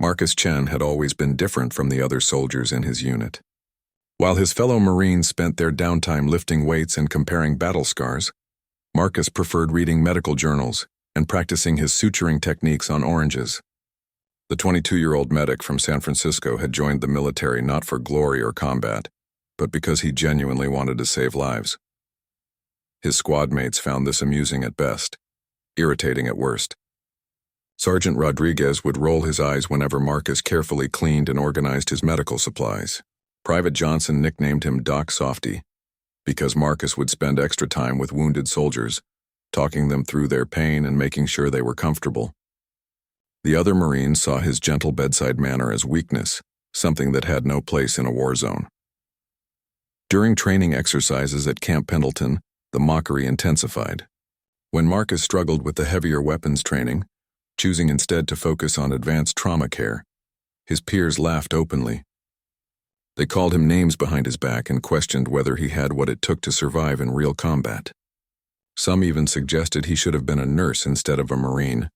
Marcus Chen had always been different from the other soldiers in his unit. While his fellow Marines spent their downtime lifting weights and comparing battle scars, Marcus preferred reading medical journals and practicing his suturing techniques on oranges. The 22-year-old medic from San Francisco had joined the military not for glory or combat, but because he genuinely wanted to save lives. His squad mates found this amusing at best, irritating at worst. Sergeant Rodriguez would roll his eyes whenever Marcus carefully cleaned and organized his medical supplies. Private Johnson nicknamed him Doc Softy, because Marcus would spend extra time with wounded soldiers, talking them through their pain and making sure they were comfortable. The other Marines saw his gentle bedside manner as weakness, something that had no place in a war zone. During training exercises at Camp Pendleton, the mockery intensified. When Marcus struggled with the heavier weapons training, choosing instead to focus on advanced trauma care, his peers laughed openly. They called him names behind his back and questioned whether he had what it took to survive in real combat. Some even suggested he should have been a nurse instead of a Marine.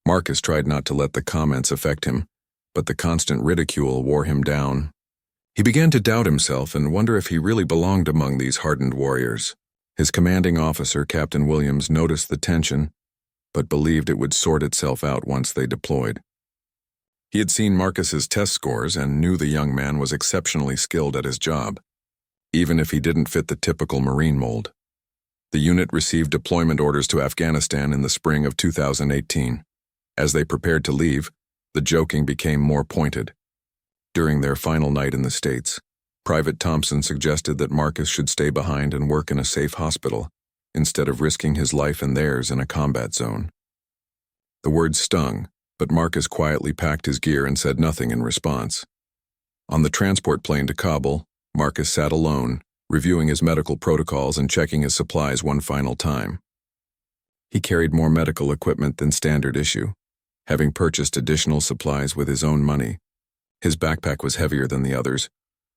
Marcus tried not to let the comments affect him, but the constant ridicule wore him down. He began to doubt himself and wonder if he really belonged among these hardened warriors. His commanding officer, Captain Williams, noticed the tension, but believed it would sort itself out once they deployed. He had seen Marcus's test scores and knew the young man was exceptionally skilled at his job, even if he didn't fit the typical Marine mold. The unit received deployment orders to Afghanistan in the spring of 2018. As they prepared to leave, the joking became more pointed. During their final night in the States, Private Thompson suggested that Marcus should stay behind and work in a safe hospital, instead of risking his life and theirs in a combat zone. The words stung, but Marcus quietly packed his gear and said nothing in response. On the transport plane to Kabul, Marcus sat alone, reviewing his medical protocols and checking his supplies one final time. He carried more medical equipment than standard issue, having purchased additional supplies with his own money. His backpack was heavier than the others,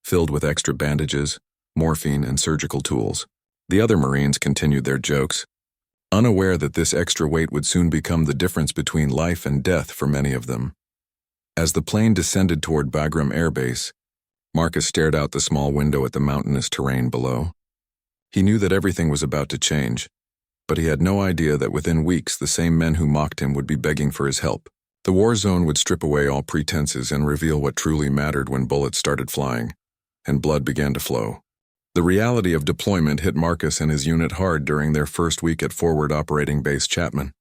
filled with extra bandages, morphine, and surgical tools. The other Marines continued their jokes, unaware that this extra weight would soon become the difference between life and death for many of them. As the plane descended toward Bagram Air Base, Marcus stared out the small window at the mountainous terrain below. He knew that everything was about to change, but he had no idea that within weeks the same men who mocked him would be begging for his help. The war zone would strip away all pretenses and reveal what truly mattered when bullets started flying, and blood began to flow. The reality of deployment hit Marcus and his unit hard during their first week at Forward Operating Base Chapman.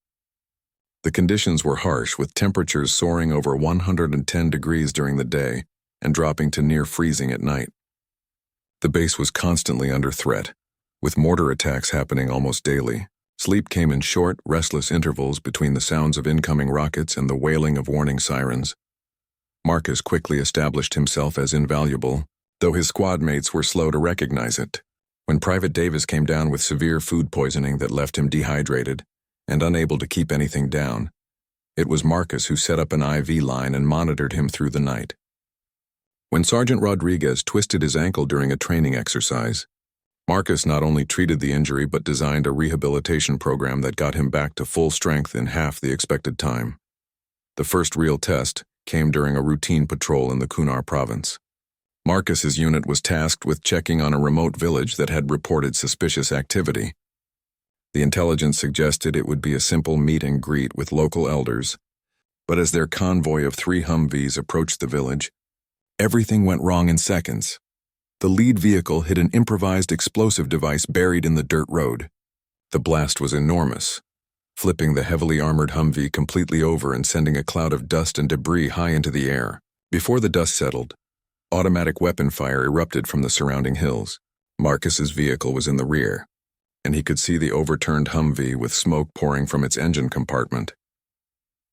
The conditions were harsh, with temperatures soaring over 110 degrees during the day and dropping to near freezing at night. The base was constantly under threat, with mortar attacks happening almost daily. Sleep came in short, restless intervals between the sounds of incoming rockets and the wailing of warning sirens. Marcus quickly established himself as invaluable, though his squad mates were slow to recognize it. When Private Davis came down with severe food poisoning that left him dehydrated and unable to keep anything down, it was Marcus who set up an IV line and monitored him through the night. When Sergeant Rodriguez twisted his ankle during a training exercise, Marcus not only treated the injury but designed a rehabilitation program that got him back to full strength in half the expected time. The first real test came during a routine patrol in the Kunar province. Marcus's unit was tasked with checking on a remote village that had reported suspicious activity. The intelligence suggested it would be a simple meet and greet with local elders, but as their convoy of 3 Humvees approached the village, everything went wrong in seconds. The lead vehicle hit an improvised explosive device buried in the dirt road. The blast was enormous, flipping the heavily armored Humvee completely over and sending a cloud of dust and debris high into the air. Before the dust settled, automatic weapon fire erupted from the surrounding hills. Marcus's vehicle was in the rear, and he could see the overturned Humvee with smoke pouring from its engine compartment.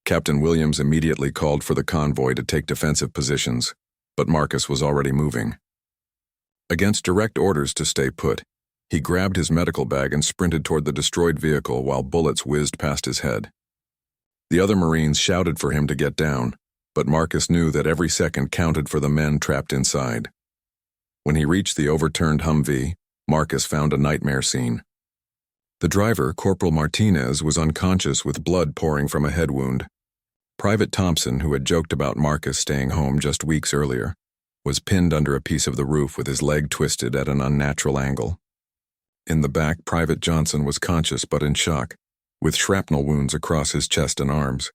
Captain Williams immediately called for the convoy to take defensive positions, but Marcus was already moving. Against direct orders to stay put, he grabbed his medical bag and sprinted toward the destroyed vehicle while bullets whizzed past his head. The other Marines shouted for him to get down, but Marcus knew that every second counted for the men trapped inside. When he reached the overturned Humvee, Marcus found a nightmare scene. The driver, Corporal Martinez, was unconscious with blood pouring from a head wound. Private Thompson, who had joked about Marcus staying home just weeks earlier, was pinned under a piece of the roof with his leg twisted at an unnatural angle. In the back, Private Johnson was conscious but in shock, with shrapnel wounds across his chest and arms.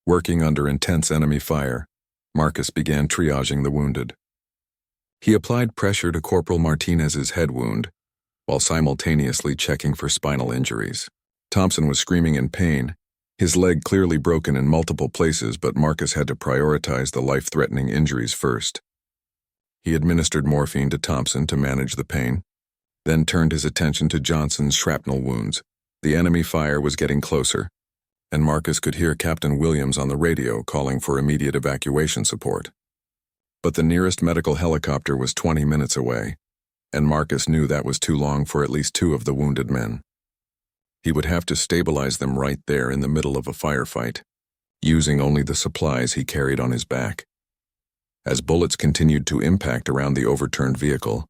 Working under intense enemy fire, Marcus began triaging the wounded. He applied pressure to Corporal Martinez's head wound, while simultaneously checking for spinal injuries. Thompson was screaming in pain, his leg clearly broken in multiple places, but Marcus had to prioritize the life-threatening injuries first. He administered morphine to Thompson to manage the pain, then turned his attention to Johnson's shrapnel wounds. The enemy fire was getting closer, and Marcus could hear Captain Williams on the radio calling for immediate evacuation support. But the nearest medical helicopter was 20 minutes away, and Marcus knew that was too long for at least 2 of the wounded men. He would have to stabilize them right there in the middle of a firefight, using only the supplies he carried on his back. As bullets continued to impact around the overturned vehicle,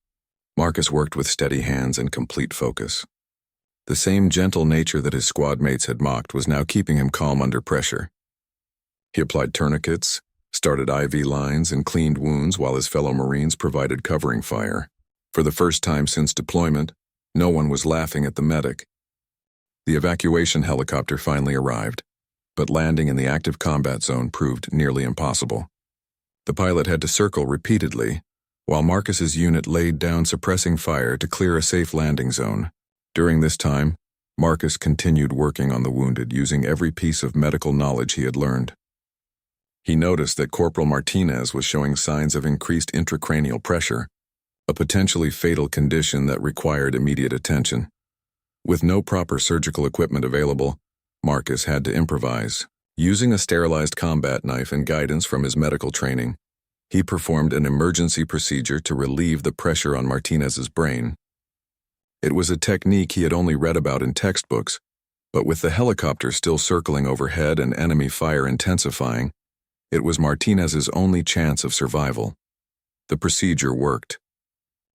Marcus worked with steady hands and complete focus. The same gentle nature that his squad mates had mocked was now keeping him calm under pressure. He applied tourniquets, started IV lines, and cleaned wounds while his fellow Marines provided covering fire. For the first time since deployment, no one was laughing at the medic. The evacuation helicopter finally arrived, but landing in the active combat zone proved nearly impossible. The pilot had to circle repeatedly, while Marcus's unit laid down suppressing fire to clear a safe landing zone. During this time, Marcus continued working on the wounded using every piece of medical knowledge he had learned. He noticed that Corporal Martinez was showing signs of increased intracranial pressure, a potentially fatal condition that required immediate attention. With no proper surgical equipment available, Marcus had to improvise. Using a sterilized combat knife and guidance from his medical training, he performed an emergency procedure to relieve the pressure on Martinez's brain. It was a technique he had only read about in textbooks, but with the helicopter still circling overhead and enemy fire intensifying, it was Martinez's only chance of survival. The procedure worked.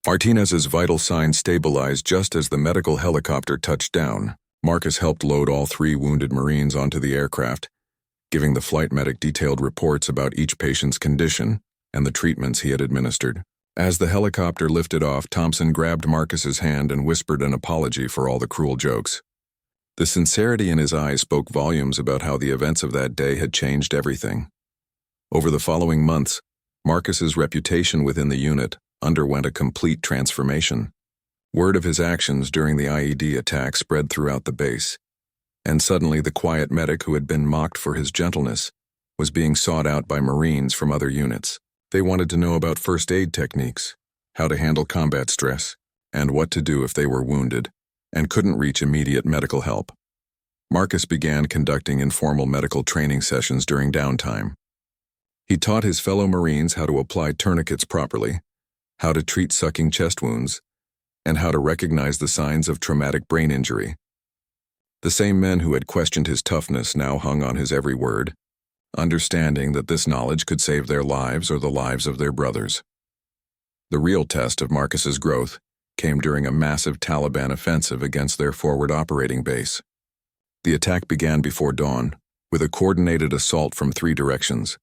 Martinez's vital signs stabilized just as the medical helicopter touched down. Marcus helped load all 3 wounded Marines onto the aircraft, giving the flight medic detailed reports about each patient's condition and the treatments he had administered. As the helicopter lifted off, Thompson grabbed Marcus's hand and whispered an apology for all the cruel jokes. The sincerity in his eyes spoke volumes about how the events of that day had changed everything. Over the following months, Marcus's reputation within the unit underwent a complete transformation. Word of his actions during the IED attack spread throughout the base, and suddenly the quiet medic who had been mocked for his gentleness was being sought out by Marines from other units. They wanted to know about first aid techniques, how to handle combat stress, and what to do if they were wounded and couldn't reach immediate medical help. Marcus began conducting informal medical training sessions during downtime. He taught his fellow Marines how to apply tourniquets properly, how to treat sucking chest wounds, and how to recognize the signs of traumatic brain injury. The same men who had questioned his toughness now hung on his every word, understanding that this knowledge could save their lives or the lives of their brothers. The real test of Marcus's growth came during a massive Taliban offensive against their forward operating base. The attack began before dawn, with a coordinated assault from 3 directions.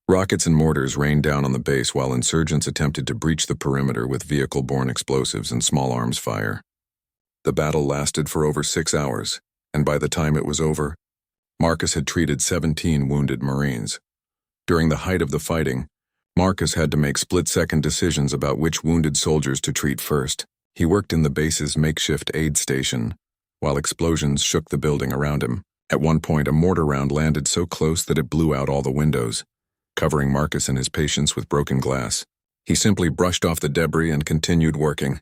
Rockets and mortars rained down on the base while insurgents attempted to breach the perimeter with vehicle-borne explosives and small arms fire. The battle lasted for over 6 hours, and by the time it was over, Marcus had treated 17 wounded Marines. During the height of the fighting, Marcus had to make split-second decisions about which wounded soldiers to treat first. He worked in the base's makeshift aid station, while explosions shook the building around him. At one point, a mortar round landed so close that it blew out all the windows, covering Marcus and his patients with broken glass. He simply brushed off the debris and continued working,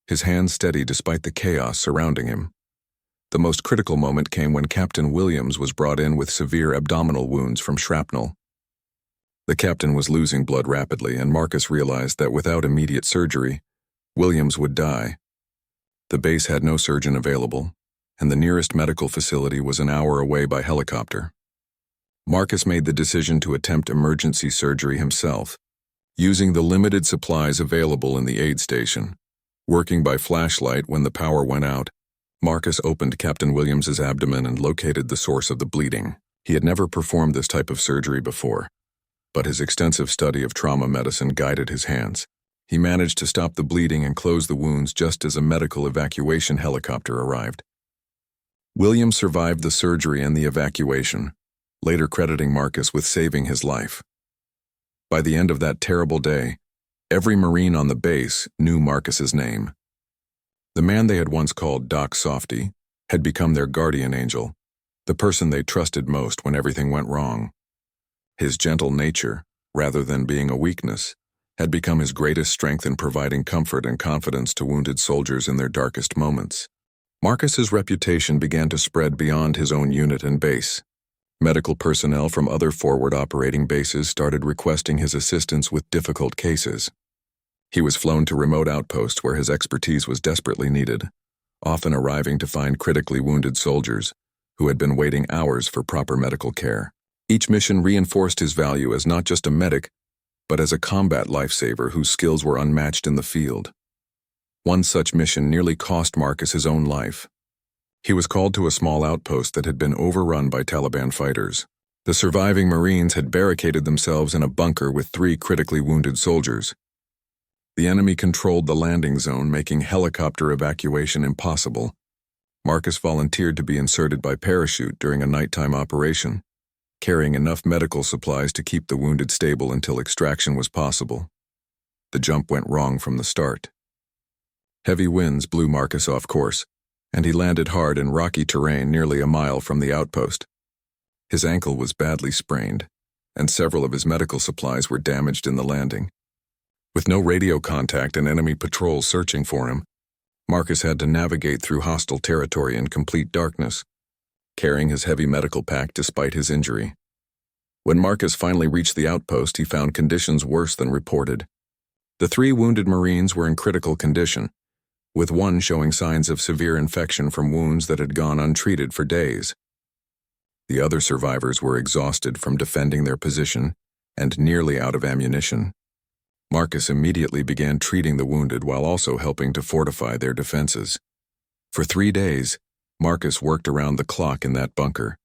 his hands steady despite the chaos surrounding him. The most critical moment came when Captain Williams was brought in with severe abdominal wounds from shrapnel. The captain was losing blood rapidly, and Marcus realized that without immediate surgery, Williams would die. The base had no surgeon available, and the nearest medical facility was an hour away by helicopter. Marcus made the decision to attempt emergency surgery himself, using the limited supplies available in the aid station. Working by flashlight when the power went out, Marcus opened Captain Williams's abdomen and located the source of the bleeding. He had never performed this type of surgery before, but his extensive study of trauma medicine guided his hands. He managed to stop the bleeding and close the wounds just as a medical evacuation helicopter arrived. William survived the surgery and the evacuation, later crediting Marcus with saving his life. By the end of that terrible day, every Marine on the base knew Marcus's name. The man they had once called Doc Softy had become their guardian angel, the person they trusted most when everything went wrong. His gentle nature, rather than being a weakness, had become his greatest strength in providing comfort and confidence to wounded soldiers in their darkest moments. Marcus's reputation began to spread beyond his own unit and base. Medical personnel from other forward operating bases started requesting his assistance with difficult cases. He was flown to remote outposts where his expertise was desperately needed, often arriving to find critically wounded soldiers who had been waiting hours for proper medical care. Each mission reinforced his value as not just a medic, but as a combat lifesaver whose skills were unmatched in the field. One such mission nearly cost Marcus his own life. He was called to a small outpost that had been overrun by Taliban fighters. The surviving Marines had barricaded themselves in a bunker with 3 critically wounded soldiers. The enemy controlled the landing zone, making helicopter evacuation impossible. Marcus volunteered to be inserted by parachute during a nighttime operation, carrying enough medical supplies to keep the wounded stable until extraction was possible. The jump went wrong from the start. Heavy winds blew Marcus off course, and he landed hard in rocky terrain nearly a mile from the outpost. His ankle was badly sprained, and several of his medical supplies were damaged in the landing. With no radio contact and enemy patrols searching for him, Marcus had to navigate through hostile territory in complete darkness, carrying his heavy medical pack despite his injury. When Marcus finally reached the outpost, he found conditions worse than reported. The 3 wounded Marines were in critical condition, with one showing signs of severe infection from wounds that had gone untreated for days. The other survivors were exhausted from defending their position and nearly out of ammunition. Marcus immediately began treating the wounded while also helping to fortify their defenses. For 3 days, Marcus worked around the clock in that bunker.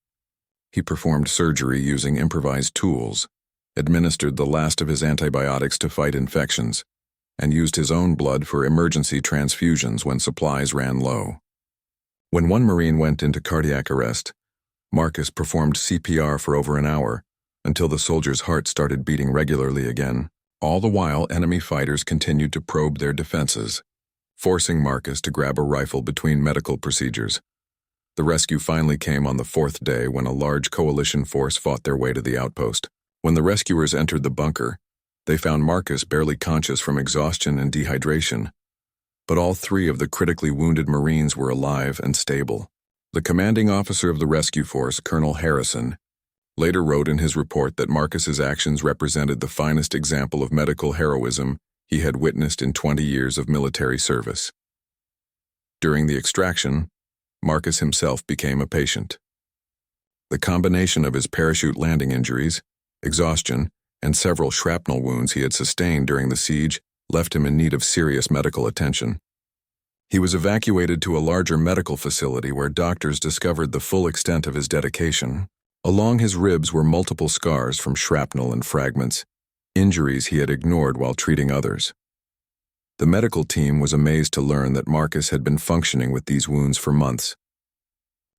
He performed surgery using improvised tools, administered the last of his antibiotics to fight infections, and used his own blood for emergency transfusions when supplies ran low. When one Marine went into cardiac arrest, Marcus performed CPR for over an hour until the soldier's heart started beating regularly again. All the while, enemy fighters continued to probe their defenses, forcing Marcus to grab a rifle between medical procedures. The rescue finally came on the 4th day when a large coalition force fought their way to the outpost. When the rescuers entered the bunker, they found Marcus barely conscious from exhaustion and dehydration, but all 3 of the critically wounded Marines were alive and stable. The commanding officer of the rescue force, Colonel Harrison, later wrote in his report that Marcus's actions represented the finest example of medical heroism he had witnessed in 20 years of military service. During the extraction, Marcus himself became a patient. The combination of his parachute landing injuries, exhaustion, and several shrapnel wounds he had sustained during the siege left him in need of serious medical attention. He was evacuated to a larger medical facility where doctors discovered the full extent of his dedication. Along his ribs were multiple scars from shrapnel and fragments, injuries he had ignored while treating others. The medical team was amazed to learn that Marcus had been functioning with these wounds for months.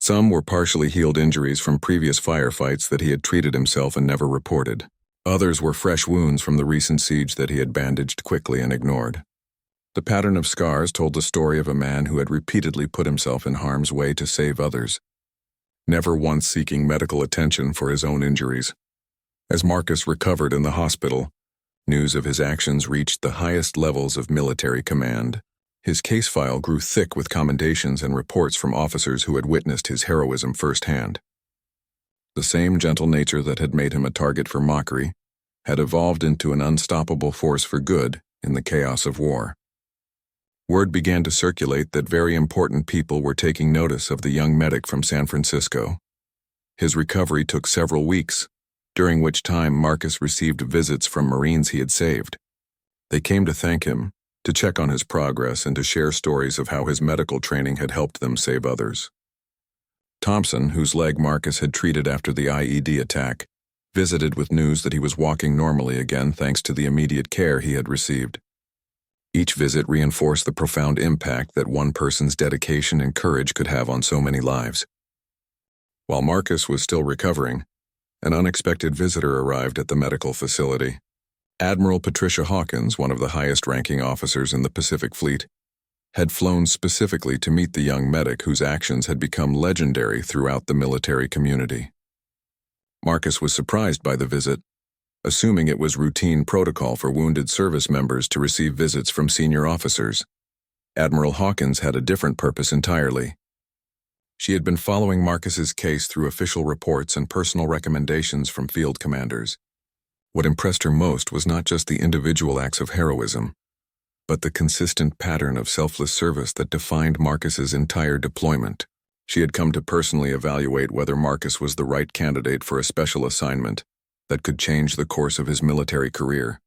Some were partially healed injuries from previous firefights that he had treated himself and never reported. Others were fresh wounds from the recent siege that he had bandaged quickly and ignored. The pattern of scars told the story of a man who had repeatedly put himself in harm's way to save others, never once seeking medical attention for his own injuries. As Marcus recovered in the hospital, news of his actions reached the highest levels of military command. His case file grew thick with commendations and reports from officers who had witnessed his heroism firsthand. The same gentle nature that had made him a target for mockery had evolved into an unstoppable force for good in the chaos of war. Word began to circulate that very important people were taking notice of the young medic from San Francisco. His recovery took several weeks, during which time Marcus received visits from Marines he had saved. They came to thank him, to check on his progress, and to share stories of how his medical training had helped them save others. Thompson, whose leg Marcus had treated after the IED attack, visited with news that he was walking normally again thanks to the immediate care he had received. Each visit reinforced the profound impact that one person's dedication and courage could have on so many lives. While Marcus was still recovering, an unexpected visitor arrived at the medical facility. Admiral Patricia Hawkins, one of the highest-ranking officers in the Pacific Fleet, had flown specifically to meet the young medic whose actions had become legendary throughout the military community. Marcus was surprised by the visit, assuming it was routine protocol for wounded service members to receive visits from senior officers. Admiral Hawkins had a different purpose entirely. She had been following Marcus's case through official reports and personal recommendations from field commanders. What impressed her most was not just the individual acts of heroism, but the consistent pattern of selfless service that defined Marcus's entire deployment. She had come to personally evaluate whether Marcus was the right candidate for a special assignment that could change the course of his military career.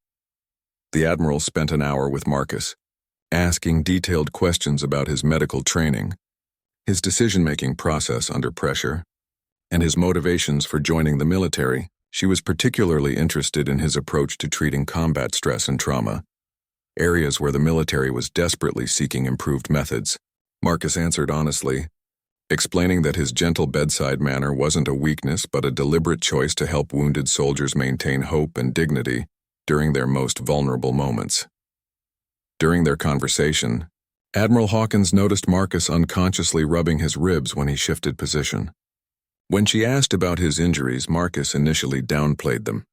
The Admiral spent an hour with Marcus, asking detailed questions about his medical training, his decision-making process under pressure, and his motivations for joining the military. She was particularly interested in his approach to treating combat stress and trauma, areas where the military was desperately seeking improved methods. Marcus answered honestly, explaining that his gentle bedside manner wasn't a weakness but a deliberate choice to help wounded soldiers maintain hope and dignity during their most vulnerable moments. During their conversation, Admiral Hawkins noticed Marcus unconsciously rubbing his ribs when he shifted position. When she asked about his injuries, Marcus initially downplayed them,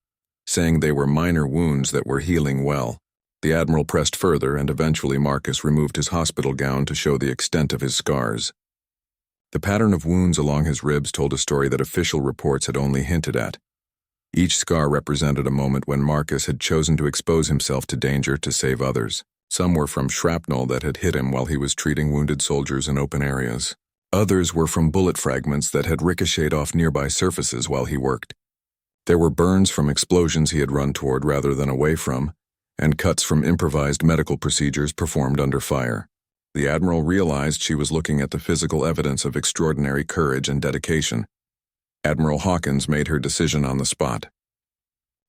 saying they were minor wounds that were healing well. The Admiral pressed further, and eventually Marcus removed his hospital gown to show the extent of his scars. The pattern of wounds along his ribs told a story that official reports had only hinted at. Each scar represented a moment when Marcus had chosen to expose himself to danger to save others. Some were from shrapnel that had hit him while he was treating wounded soldiers in open areas. Others were from bullet fragments that had ricocheted off nearby surfaces while he worked. There were burns from explosions he had run toward rather than away from, and cuts from improvised medical procedures performed under fire. The Admiral realized she was looking at the physical evidence of extraordinary courage and dedication. Admiral Hawkins made her decision on the spot.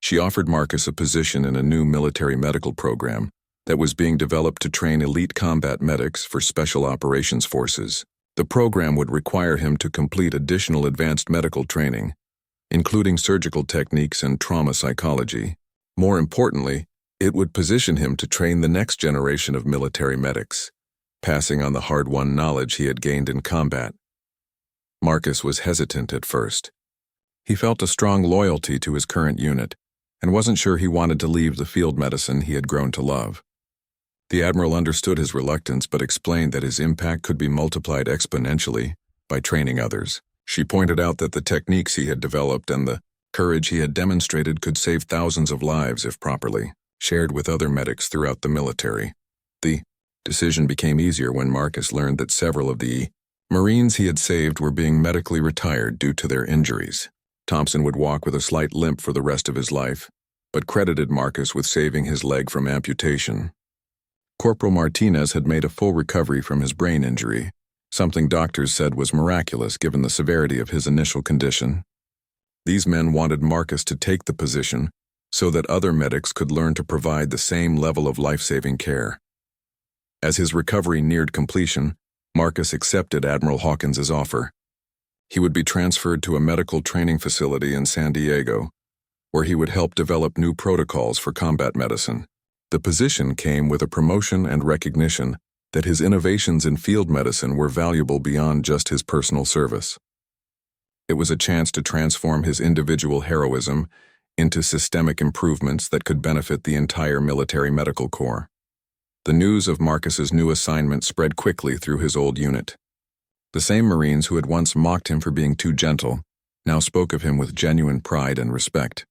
She offered Marcus a position in a new military medical program that was being developed to train elite combat medics for special operations forces. The program would require him to complete additional advanced medical training, including surgical techniques and trauma psychology. More importantly, it would position him to train the next generation of military medics, passing on the hard-won knowledge he had gained in combat. Marcus was hesitant at first. He felt a strong loyalty to his current unit and wasn't sure he wanted to leave the field medicine he had grown to love. The Admiral understood his reluctance but explained that his impact could be multiplied exponentially by training others. She pointed out that the techniques he had developed and the courage he had demonstrated could save thousands of lives if properly shared with other medics throughout the military. The decision became easier when Marcus learned that several of the Marines he had saved were being medically retired due to their injuries. Thompson would walk with a slight limp for the rest of his life, but credited Marcus with saving his leg from amputation. Corporal Martinez had made a full recovery from his brain injury, something doctors said was miraculous given the severity of his initial condition. These men wanted Marcus to take the position so that other medics could learn to provide the same level of life-saving care. As his recovery neared completion, Marcus accepted Admiral Hawkins's offer. He would be transferred to a medical training facility in San Diego, where he would help develop new protocols for combat medicine. The position came with a promotion and recognition that his innovations in field medicine were valuable beyond just his personal service. It was a chance to transform his individual heroism into systemic improvements that could benefit the entire military medical corps. The news of Marcus's new assignment spread quickly through his old unit. The same Marines who had once mocked him for being too gentle now spoke of him with genuine pride and respect.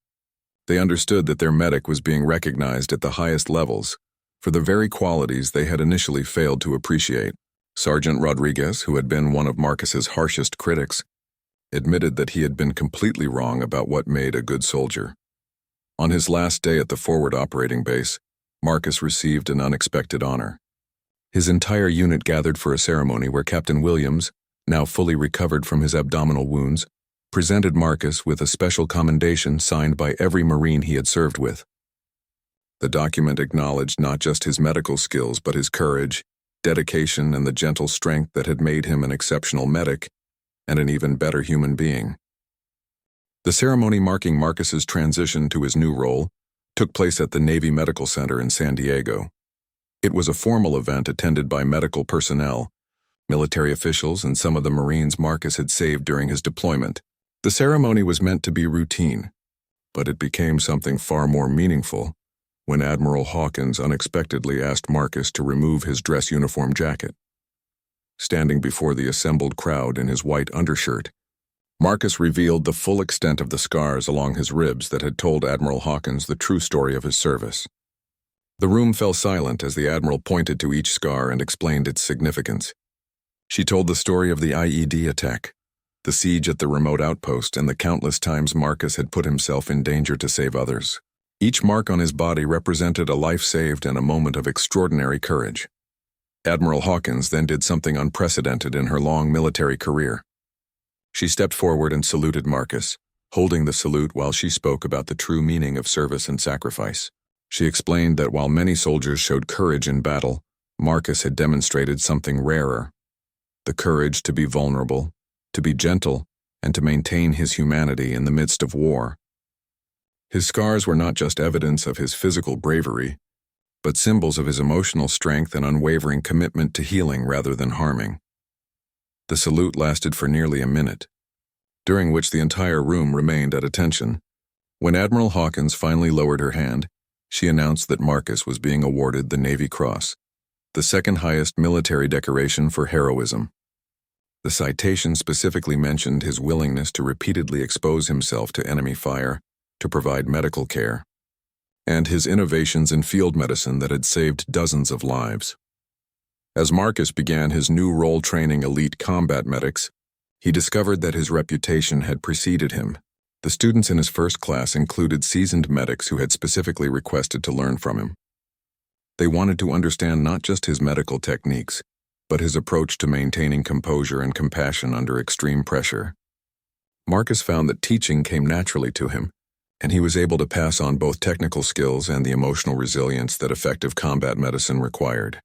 They understood that their medic was being recognized at the highest levels for the very qualities they had initially failed to appreciate. Sergeant Rodriguez, who had been one of Marcus's harshest critics, admitted that he had been completely wrong about what made a good soldier. On his last day at the forward operating base, Marcus received an unexpected honor. His entire unit gathered for a ceremony where Captain Williams, now fully recovered from his abdominal wounds, presented Marcus with a special commendation signed by every Marine he had served with. The document acknowledged not just his medical skills but his courage, dedication, and the gentle strength that had made him an exceptional medic and an even better human being. The ceremony marking Marcus's transition to his new role took place at the Navy Medical Center in San Diego. It was a formal event attended by medical personnel, military officials, and some of the Marines Marcus had saved during his deployment. The ceremony was meant to be routine, but it became something far more meaningful when Admiral Hawkins unexpectedly asked Marcus to remove his dress uniform jacket. Standing before the assembled crowd in his white undershirt, Marcus revealed the full extent of the scars along his ribs that had told Admiral Hawkins the true story of his service. The room fell silent as the Admiral pointed to each scar and explained its significance. She told the story of the IED attack, the siege at the remote outpost, and the countless times Marcus had put himself in danger to save others. Each mark on his body represented a life saved and a moment of extraordinary courage. Admiral Hawkins then did something unprecedented in her long military career. She stepped forward and saluted Marcus, holding the salute while she spoke about the true meaning of service and sacrifice. She explained that while many soldiers showed courage in battle, Marcus had demonstrated something rarer: the courage to be vulnerable, to be gentle, and to maintain his humanity in the midst of war. His scars were not just evidence of his physical bravery, but symbols of his emotional strength and unwavering commitment to healing rather than harming. The salute lasted for nearly a minute, during which the entire room remained at attention. When Admiral Hawkins finally lowered her hand, she announced that Marcus was being awarded the Navy Cross, the second highest military decoration for heroism. The citation specifically mentioned his willingness to repeatedly expose himself to enemy fire to provide medical care, and his innovations in field medicine that had saved dozens of lives. As Marcus began his new role training elite combat medics, he discovered that his reputation had preceded him. The students in his first class included seasoned medics who had specifically requested to learn from him. They wanted to understand not just his medical techniques, but his approach to maintaining composure and compassion under extreme pressure. Marcus found that teaching came naturally to him, and he was able to pass on both technical skills and the emotional resilience that effective combat medicine required.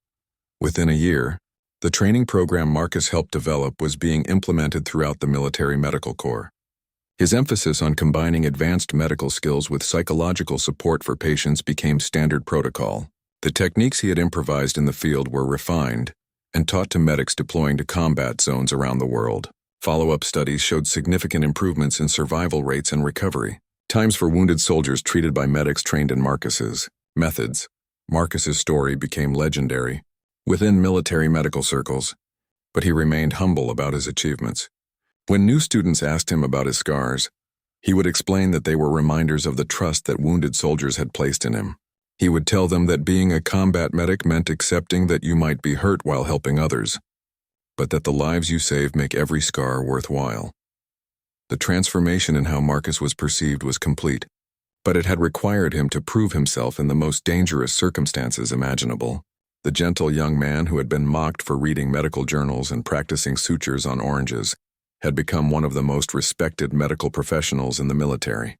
Within a year, the training program Marcus helped develop was being implemented throughout the military medical corps. His emphasis on combining advanced medical skills with psychological support for patients became standard protocol. The techniques he had improvised in the field were refined and taught to medics deploying to combat zones around the world. Follow-up studies showed significant improvements in survival rates and recovery times for wounded soldiers treated by medics trained in Marcus's methods. Marcus's story became legendary within military medical circles, but he remained humble about his achievements. When new students asked him about his scars, he would explain that they were reminders of the trust that wounded soldiers had placed in him. He would tell them that being a combat medic meant accepting that you might be hurt while helping others, but that the lives you save make every scar worthwhile. The transformation in how Marcus was perceived was complete, but it had required him to prove himself in the most dangerous circumstances imaginable. The gentle young man who had been mocked for reading medical journals and practicing sutures on oranges had become one of the most respected medical professionals in the military.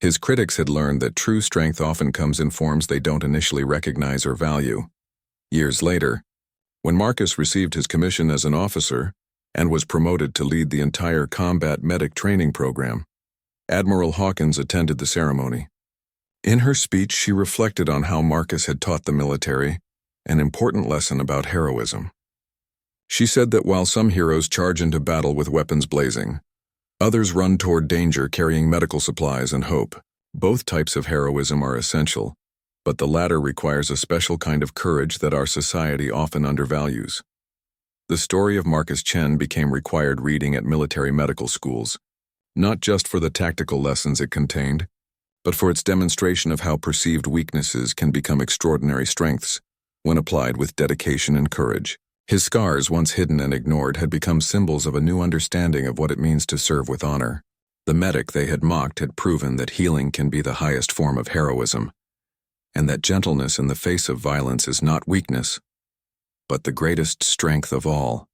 His critics had learned that true strength often comes in forms they don't initially recognize or value. Years later, when Marcus received his commission as an officer and was promoted to lead the entire combat medic training program, Admiral Hawkins attended the ceremony. In her speech, she reflected on how Marcus had taught the military an important lesson about heroism. She said that while some heroes charge into battle with weapons blazing, others run toward danger carrying medical supplies and hope. Both types of heroism are essential, but the latter requires a special kind of courage that our society often undervalues. The story of Marcus Chen became required reading at military medical schools, not just for the tactical lessons it contained, but for its demonstration of how perceived weaknesses can become extraordinary strengths when applied with dedication and courage. His scars, once hidden and ignored, had become symbols of a new understanding of what it means to serve with honor. The medic they had mocked had proven that healing can be the highest form of heroism, and that gentleness in the face of violence is not weakness, but the greatest strength of all.